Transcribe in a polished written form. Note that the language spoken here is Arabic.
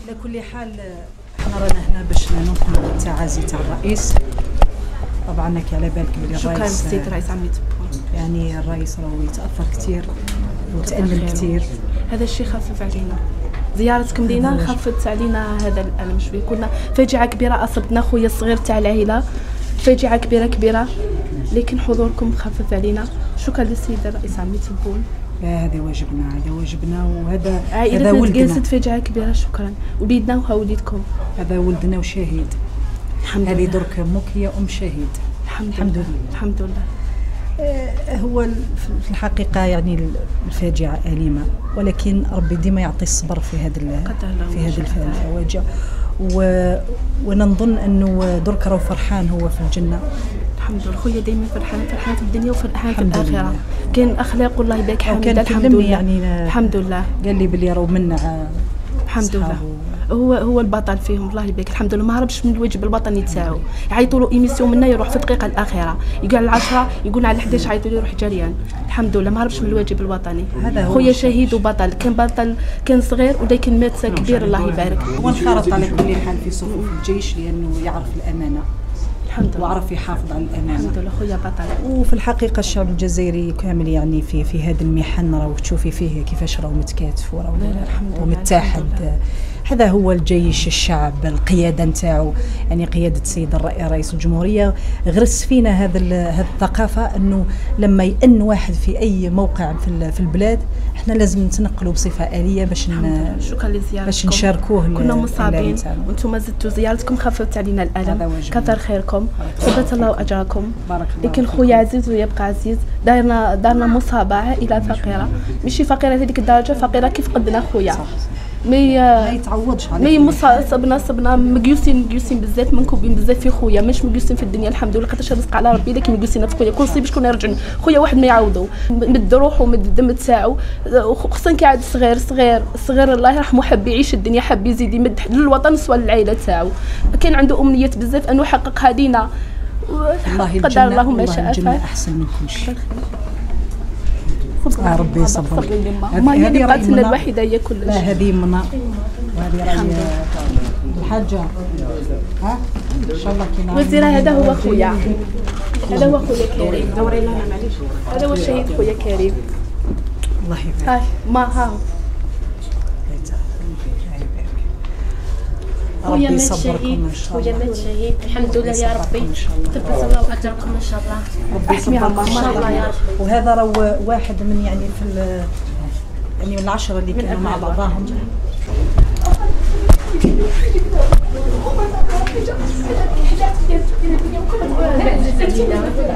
على كل حال احنا رانا هنا باش ننقلوا التعازي تاع الرئيس. طبعا راك على بالك بلي الرئيس شكرا السيد الرئيس عمي تبون. يعني الرئيس راهو يتاثر كثير وتألم كثير. هذا الشيء خفف علينا، زيارتكم لينا خفت علينا هذا الألم شويه. كنا فاجعه كبيره اصبتنا خويا الصغير تاع العائله، فاجعه كبيره لكن حضوركم خفف علينا. شكرا للسيد الرئيس عمي تبون. هذا واجبنا وهذا عائلتنا تجلست فاجعه كبيره. شكرا وليدنا ووليدكم. هذا ولدنا وشهيد. الحمد لله. هذه درك امك هي ام شهيد. الحمد لله. الحمد لله. هو في الحقيقه يعني الفاجعه أليمة، ولكن ربي ديما يعطي الصبر في هذه الفواجع. ونظن انه درك راهو فرحان هو في الجنه. الحمد لله. خويا دائما فرحان في الدنيا وفرحان في الاخره. كان اخلاق والله يبارك حميده. الحمد لله. يعني الحمد لله. قال لي بلي راهو منع. الحمد لله. هو البطل فيهم الله يبارك. الحمد لله ما هربش من الواجب الوطني تاعو. يعيطوا له ايميسيون منا يروح في الدقيقه الاخيره، يقول على 10 يقول على 11 يعيطوا له يروح جريان. الحمد لله ما هربش من الواجب الوطني. خويا شهيد وبطل، كان بطل كان صغير ولكن مات كبير الله يبارك. هو انخرط على كل حال في صفوف الجيش لانه يعرف الامانه. الحمد لله. وعرف يحافظ على الامانه. الحمد لله خويا بطل. وفي الحقيقه الشعب الجزائري كامل يعني في هذا المحن راهو تشوفي فيه كيفاش راهو متكاتف وراهو متحد. هذا هو الجيش الشعب، القياده نتاعو يعني قياده السيد رئيس الجمهوريه غرس فينا هذه الثقافه انه لما يئن واحد في اي موقع في البلاد احنا لازم نتنقلوا بصفه آلية شكرا لزيارتكم. باش نشاركوه. كنا مصابين وانتم زدتوا زيارتكم خففت علينا الالم. كثر خيركم ثبت الله اجركم. لكن خويا عزيز ويبقى عزيز. دارنا مصابه عائله فقيره، ماشي فقيره هذيك الدرجه، فقيره كيف قدنا خويا. ما يتعوضش عليك. صبنا مقيوسين بزاف، منكوبين بزاف في خويا، مش مقيوسين في الدنيا الحمد لله خاطرش رزق على ربي، لكن مقيوسين في خويا. كل صيب شكون يرجعوا خويا واحد ما يعوضوا مد روحه ومد الدم تاعو، خصوصا كي عاد صغير الله يرحمه حب يعيش الدنيا، حب يزيد يمد للوطن سوى العائله تاعو. كان عنده امنيات بزاف انه يحققها لينا. قدر الله ما شاء فعل. احسن من كل شيء. ربي يصبرك. ما هي اللي بقات لنا الوحيده هي كلش. لا هذه منى وهذه راهي الحاجه. ها ان شاء الله كي وزيره. هذا هو خويا، هذا هو خويا كريم. دوري لنا معليش. هذا هو الشهيد خويا كريم. الله يبارك. هاي ما ها خويا مات شهيد. خويا مات شهيد. الحمد لله يا ربي. ثبت الله اجركم ان شاء الله. ربي يصبركم ان شاء الله يا رب. وهذا راه واحد من يعني يعني من العشرة اللي كانوا مع بعضهم.